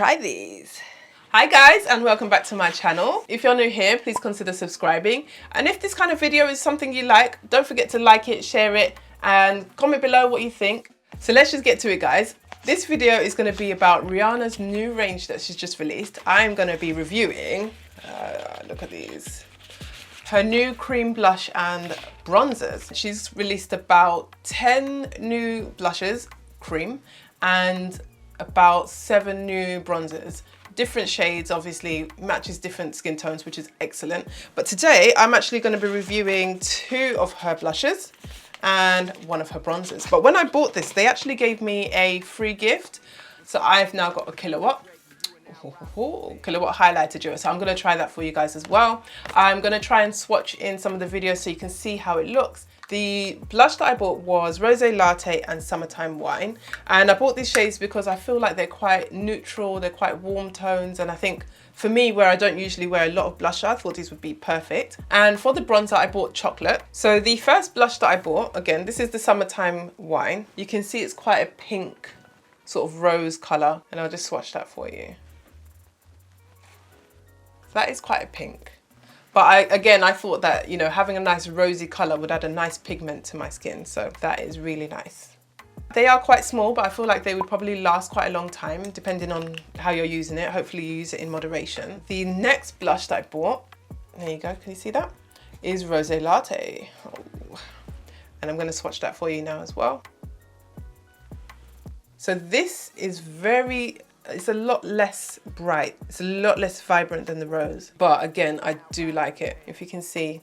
try these. Hi guys, and welcome back to my channel. If you're new here, please consider subscribing. And if this kind of video is something you like, don't forget to like it, share it, and comment below what you think. So let's just get to it, guys. This video is going to be about Rihanna's new range that she's just released. I'm going to be reviewing, look at these, her new cream blush and bronzers. She's released about 10 new blushes, cream, and about 7 new bronzers. Different shades, obviously matches different skin tones, which is excellent. But today I'm actually going to be reviewing 2 of her blushes and 1 of her bronzers. But when I bought this, they actually gave me a free gift. So I've now got a kilowatt highlighter duo. So I'm going to try that for you guys as well. I'm going to try and swatch in some of the videos so you can see how it looks. The blush that I bought was Rosé Latte and Summertime Wine. And I bought these shades because I feel like they're quite neutral, they're quite warm tones. And I think for me, where I don't usually wear a lot of blusher, I thought these would be perfect. And for the bronzer, I bought Chocolate. So the first blush that I bought, again, this is the Summertime Wine. You can see it's quite a pink sort of rose color. And I'll just swatch that for you. That is quite a pink. But I thought that, you know, having a nice rosy color would add a nice pigment to my skin. So that is really nice. They are quite small, but I feel like they would probably last quite a long time, depending on how you're using it. Hopefully you use it in moderation. The next blush that I bought, there you go, can you see that? Is Rosé Latte. Oh. And I'm gonna swatch that for you now as well. So this is it's a lot less bright. It's a lot less vibrant than the rose. But again, I do like it. If you can see,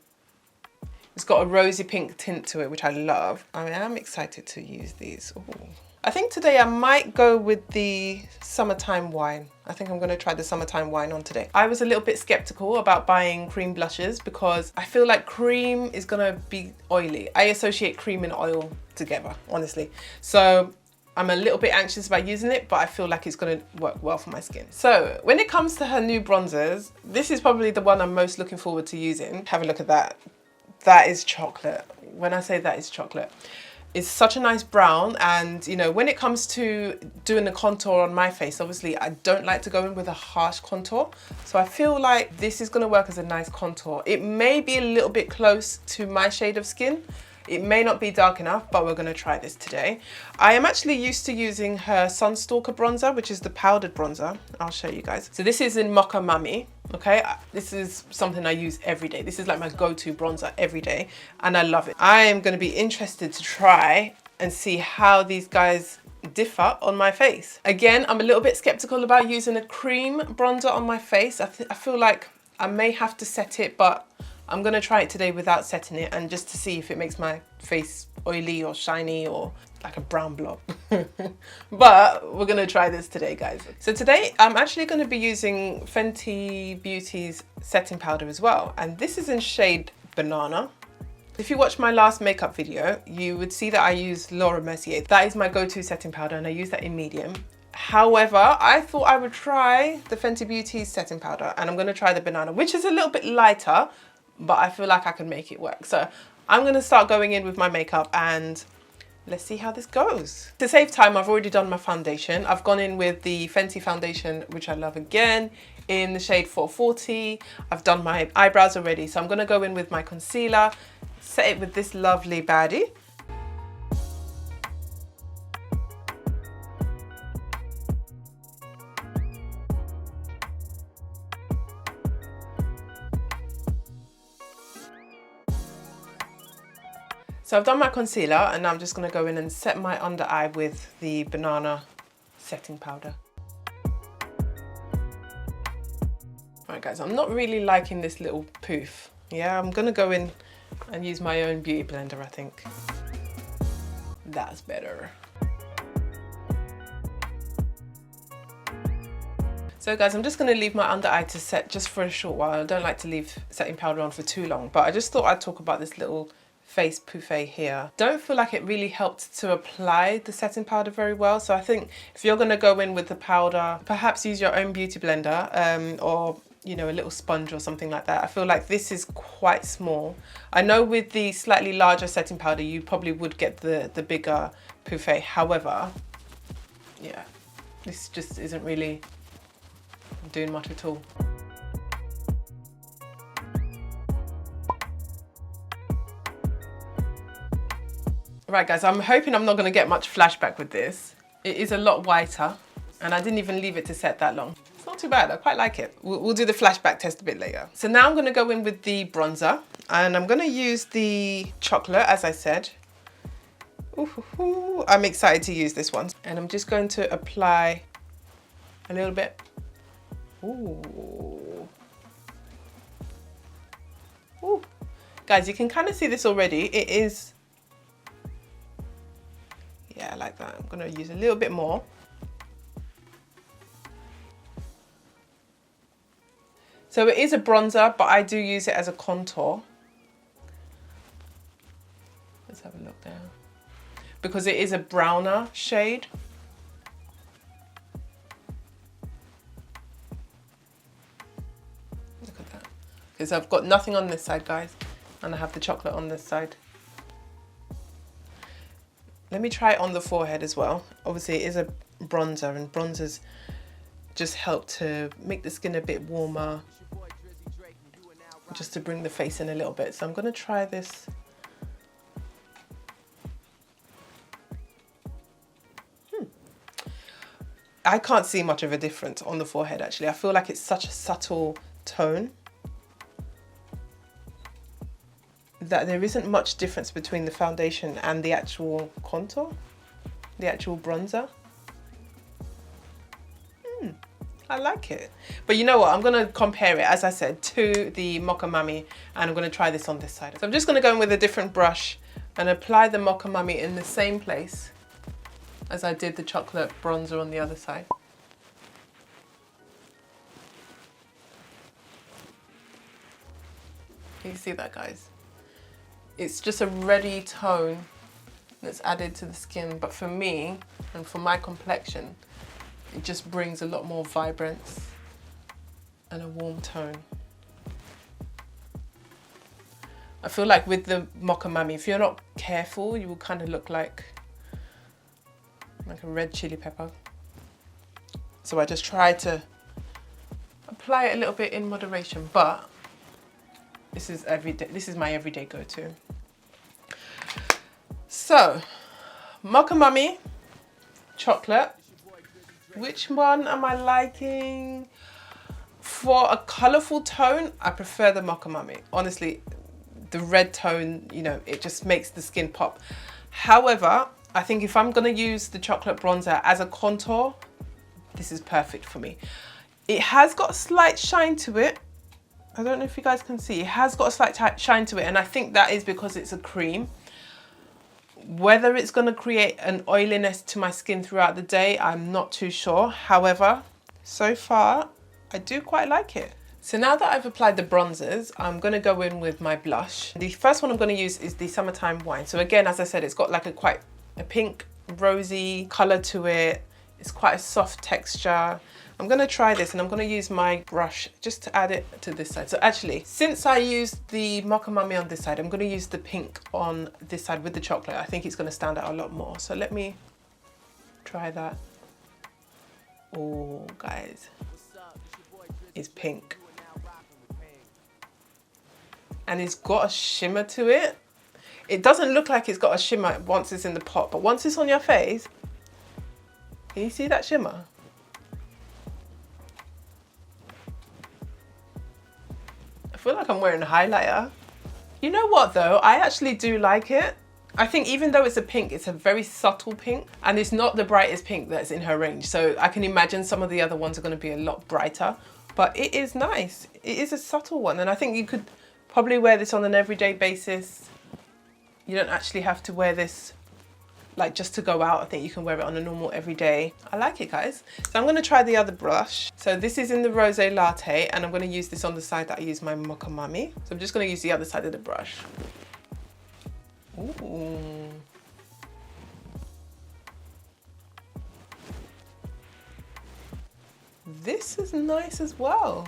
it's got a rosy pink tint to it, which I love. I am excited to use these. Ooh. I think today I might go with the Summertime Wine. I think I'm gonna try the Summertime Wine on today. I was a little bit skeptical about buying cream blushes because I feel like cream is gonna be oily. I associate cream and oil together, honestly. So I'm a little bit anxious about using it, but I feel like it's gonna work well for my skin. So when it comes to her new bronzers, this is probably the one I'm most looking forward to using. Have a look at that. That is chocolate. When I say that is chocolate, it's such a nice brown. And you know, when it comes to doing the contour on my face, obviously I don't like to go in with a harsh contour. So I feel like this is gonna work as a nice contour. It may be a little bit close to my shade of skin. It may not be dark enough, but we're gonna try this today. I am actually used to using her Sunstalker bronzer, which is the powdered bronzer. I'll show you guys. So this is in Mocha Mummy, okay? This is something I use every day. This is like my go-to bronzer every day, and I love it. I am gonna be interested to try and see how these guys differ on my face. Again, I'm a little bit skeptical about using a cream bronzer on my face. I feel like I may have to set it, but I'm gonna try it today without setting it, and just to see if it makes my face oily or shiny or like a brown blob. But we're gonna try this today, guys. So today I'm actually gonna be using Fenty Beauty's setting powder as well. And this is in shade Banana. If you watched my last makeup video, you would see that I use Laura Mercier. That is my go-to setting powder, and I use that in medium. However, I thought I would try the Fenty Beauty's setting powder, and I'm gonna try the Banana, which is a little bit lighter, but I feel like I can make it work. So I'm gonna start going in with my makeup and let's see how this goes. To save time, I've already done my foundation. I've gone in with the Fenty foundation, which I love again, in the shade 440. I've done my eyebrows already. So I'm gonna go in with my concealer, set it with this lovely baddie. So I've done my concealer, and now I'm just gonna go in and set my under eye with the Banana setting powder. All right guys, I'm not really liking this little poof. Yeah, I'm gonna go in and use my own beauty blender, I think. That's better. So guys, I'm just gonna leave my under eye to set just for a short while. I don't like to leave setting powder on for too long, but I just thought I'd talk about this little face pouffe here. Don't feel like it really helped to apply the setting powder very well. So I think if you're gonna go in with the powder, perhaps use your own beauty blender or you know, a little sponge or something like that. I feel like this is quite small. I know with the slightly larger setting powder, you probably would get the bigger pouffe. However, yeah, this just isn't really doing much at all. Right guys, I'm hoping I'm not going to get much flashback with this. It is a lot whiter and I didn't even leave it to set that long. It's not too bad, I quite like it. We'll do the flashback test a bit later. So now I'm going to go in with the bronzer and I'm going to use the chocolate as I said. Ooh, I'm excited to use this one. And I'm just going to apply a little bit. Ooh. Ooh. Guys, you can kind of see this already. It is, yeah, I like that. I'm gonna use a little bit more. So it is a bronzer, but I do use it as a contour. Let's have a look there. Because it is a browner shade. Look at that. Because I've got nothing on this side, guys, and I have the chocolate on this side. Let me try it on the forehead as well. Obviously it is a bronzer and bronzers just help to make the skin a bit warmer, just to bring the face in a little bit. So I'm gonna try this. I can't see much of a difference on the forehead actually. I feel like it's such a subtle tone that there isn't much difference between the foundation and the actual contour, the actual bronzer. I like it. But you know what? I'm going to compare it, as I said, to the Mocha Mami, and I'm going to try this on this side. So I'm just going to go in with a different brush and apply the Mocha Mami in the same place as I did the chocolate bronzer on the other side. Can you see that, guys? It's just a reddy tone that's added to the skin, but for me and for my complexion, it just brings a lot more vibrance and a warm tone. I feel like with the Mocha Mami, if you're not careful, you will kind of look like a red chili pepper. So I just try to apply it a little bit in moderation, but this is everyday. This is my everyday go-to. So, Mocha Mami, chocolate. Which one am I liking? For a colourful tone, I prefer the Mocha Mami. Honestly, the red tone, you know, it just makes the skin pop. However, I think if I'm gonna use the chocolate bronzer as a contour, this is perfect for me. It has got a slight shine to it. I don't know if you guys can see. It has got a slight shine to it, and I think that is because it's a cream. Whether it's going to create an oiliness to my skin throughout the day, I'm not too sure. However, so far, I do quite like it. So now that I've applied the bronzers, I'm going to go in with my blush. The first one I'm going to use is the Summertime Wine. So again, as I said, it's got like quite a pink, rosy colour to it. It's quite a soft texture. I'm going to try this and I'm going to use my brush just to add it to this side. So actually, since I used the Mocha Mami on this side, I'm going to use the pink on this side with the chocolate. I think it's going to stand out a lot more. So let me try that. Oh, guys, it's pink. And it's got a shimmer to it. It doesn't look like it's got a shimmer once it's in the pot, but once it's on your face, can you see that shimmer? I feel like I'm wearing a highlighter. You know what though? I actually do like it. I think even though it's a pink, it's a very subtle pink and it's not the brightest pink that's in her range. So I can imagine some of the other ones are going to be a lot brighter, but it is nice. It is a subtle one. And I think you could probably wear this on an everyday basis. You don't actually have to wear this like just to go out. I think you can wear it on a normal everyday. I like it, guys. So I'm going to try the other brush. So this is in the Rosé Latte and I'm going to use this on the side that I use my Mocha Mami. So I'm just going to use the other side of the brush. Ooh. This is nice as well.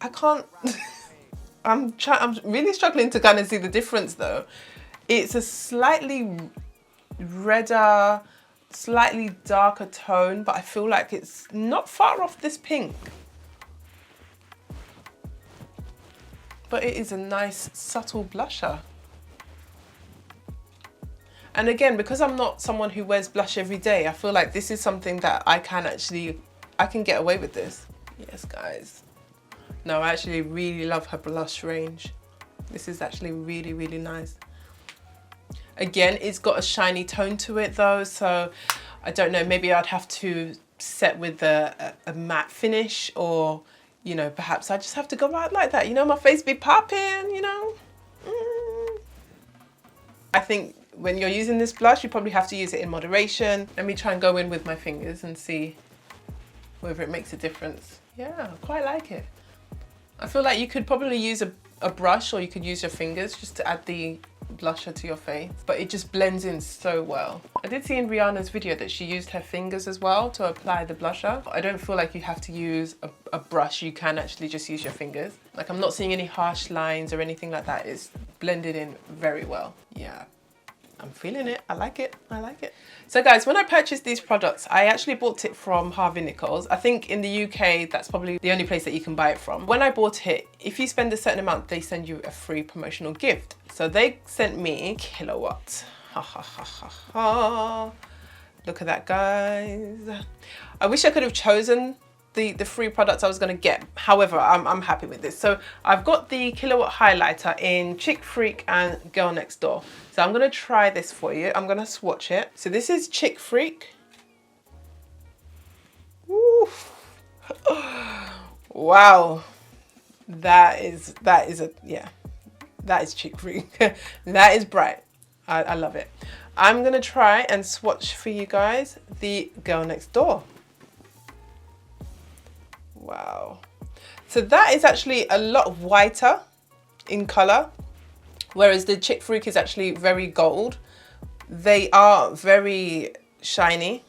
I can't... I'm really struggling to kind of see the difference though. It's a slightly redder, slightly darker tone, but I feel like it's not far off this pink. But it is a nice subtle blusher. And again, because I'm not someone who wears blush every day, I feel like this is something that I can get away with this. Yes, guys. No, I actually really love her blush range. This is actually really, really nice. Again, it's got a shiny tone to it though, so I don't know, maybe I'd have to set with a matte finish, or, you know, perhaps I just have to go out like that. You know, my face be popping, you know. I think when you're using this blush, you probably have to use it in moderation. Let me try and go in with my fingers and see whether it makes a difference. Yeah, I quite like it. I feel like you could probably use a brush, or you could use your fingers just to add the blusher to your face, but it just blends in so well. I did see in Rihanna's video that she used her fingers as well to apply the blusher. I don't feel like you have to use a brush. You can actually just use your fingers. Like, I'm not seeing any harsh lines or anything like that. It's blended in very well. Yeah, I'm feeling it. I like it. I like it. So guys, when I purchased these products, I actually bought it from Harvey Nichols. I think in the UK, that's probably the only place that you can buy it from. When I bought it, if you spend a certain amount, they send you a free promotional gift. So they sent me Kilowatt. Ha ha ha ha ha. Look at that, guys. I wish I could have chosen the free products I was going to get. However, I'm happy with this. So I've got the Kilowatt highlighter in Chick Freak and Girl Next Door. So I'm going to try this for you. I'm going to swatch it. So this is Chick Freak. Oof. Wow. That is Chick Freak. That is bright. I love it. I'm going to try and swatch for you guys the Girl Next Door. Wow. So that is actually a lot whiter in color, whereas the Chick Freak is actually very gold. They are very shiny.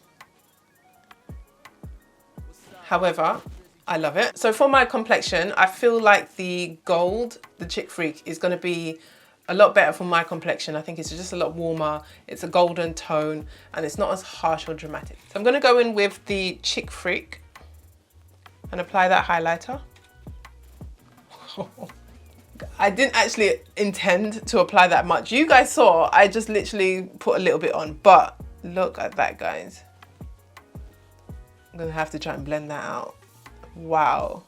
However, I love it. So for my complexion, I feel like the gold, the Chick Freak, is going to be a lot better for my complexion. I think it's just a lot warmer. It's a golden tone and it's not as harsh or dramatic. So I'm going to go in with the Chick Freak and apply that highlighter. I didn't actually intend to apply that much. You guys saw, I just literally put a little bit on, but look at that, guys. I'm gonna have to try and blend that out. Wow.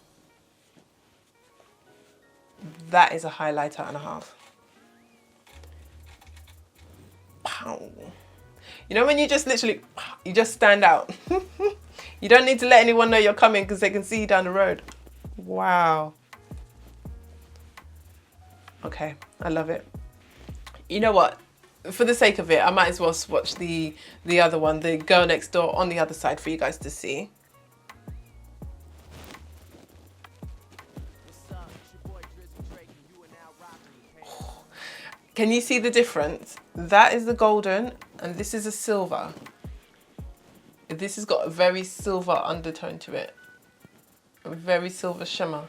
That is a highlighter and a half. Wow. You know when you just literally, you just stand out. You don't need to let anyone know you're coming because they can see you down the road. Wow. Okay, I love it. You know what? For the sake of it, I might as well swatch the other one, the Girl Next Door, on the other side for you guys to see. Oh, can you see the difference? That is the golden and this is a silver. This has got a very silver undertone to it. A very silver shimmer.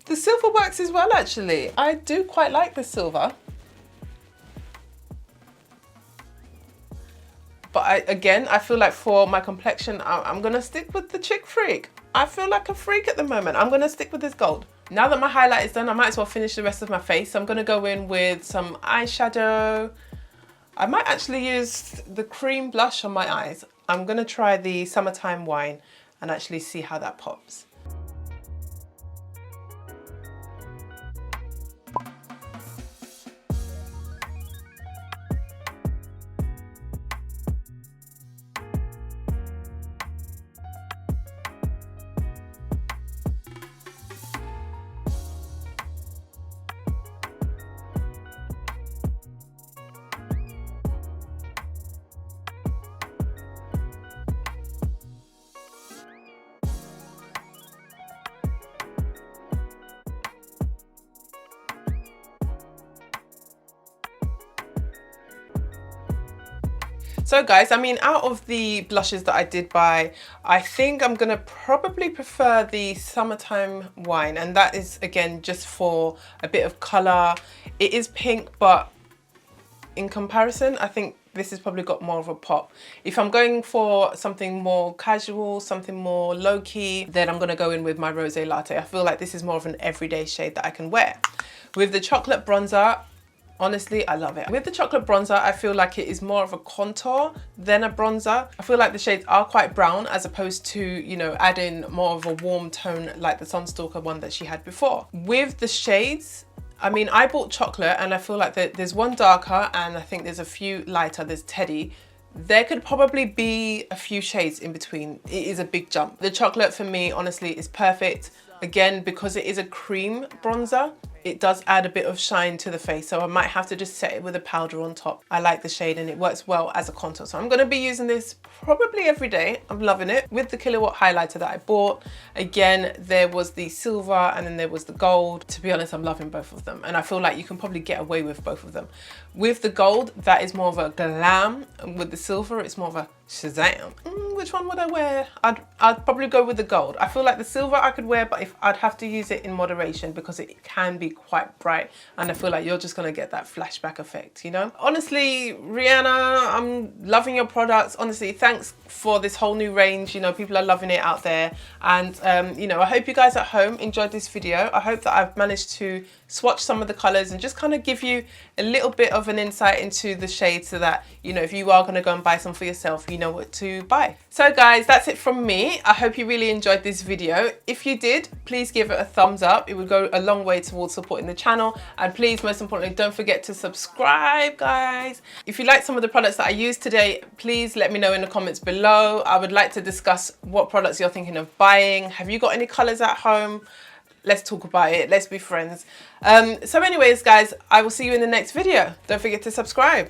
The silver works as well, actually. I do quite like the silver. But again, I feel like for my complexion, I'm gonna stick with the Chick Freak. I feel like a freak at the moment. I'm gonna stick with this gold. Now that my highlight is done, I might as well finish the rest of my face. So I'm gonna go in with some eyeshadow. I might actually use the cream blush on my eyes. I'm gonna try the Summertime Wine and actually see how that pops. So guys, I mean, out of the blushes that I did buy, I think I'm gonna probably prefer the Summertime Wine, and that is again just for a bit of color. It is pink, but in comparison, I think this has probably got more of a pop. If I'm going for something more casual, something more low-key, then I'm going to go in with my Rosé Latte. I feel like this is more of an everyday shade that I can wear. With the chocolate bronzer, honestly, I love it. With the chocolate bronzer, I feel like it is more of a contour than a bronzer. I feel like the shades are quite brown as opposed to, you know, adding more of a warm tone like the Sunstalker one that she had before. With the shades, I mean, I bought chocolate and I feel like there's one darker and I think there's a few lighter. There's Teddy. There could probably be a few shades in between. It is a big jump. The chocolate for me, honestly, is perfect. Again, because it is a cream bronzer, it does add a bit of shine to the face, so I might have to just set it with a powder on top. I like the shade and it works well as a contour, so I'm going to be using this probably every day. I'm loving it. With the Kilowatt highlighter that I bought, again, there was the silver and then there was the gold. To be honest, I'm loving both of them and I feel like you can probably get away with both of them. With the gold, that is more of a glam, and with the silver, it's more of a Shazam. Which one would I wear? I'd probably go with the gold. I feel like the silver I could wear, but if I'd have to use it in moderation because it can be quite bright and I feel like you're just gonna get that flashback effect, you know? Honestly, Rihanna, I'm loving your products. Honestly, thanks for this whole new range. You know, people are loving it out there. And, you know, I hope you guys at home enjoyed this video. I hope that I've managed to swatch some of the colors and just kind of give you a little bit of an insight into the shades so that, you know, if you are going to go and buy some for yourself, you know what to buy. So guys, that's it from me. I hope you really enjoyed this video. If you did, please give it a thumbs up. It would go a long way towards supporting the channel. And please, most importantly, don't forget to subscribe, guys. If you like some of the products that I used today, please let me know in the comments below. I would like to discuss what products you're thinking of buying. Have you got any colors at home? Let's talk about it. Let's be friends. So anyways, guys, I will see you in the next video. Don't forget to subscribe.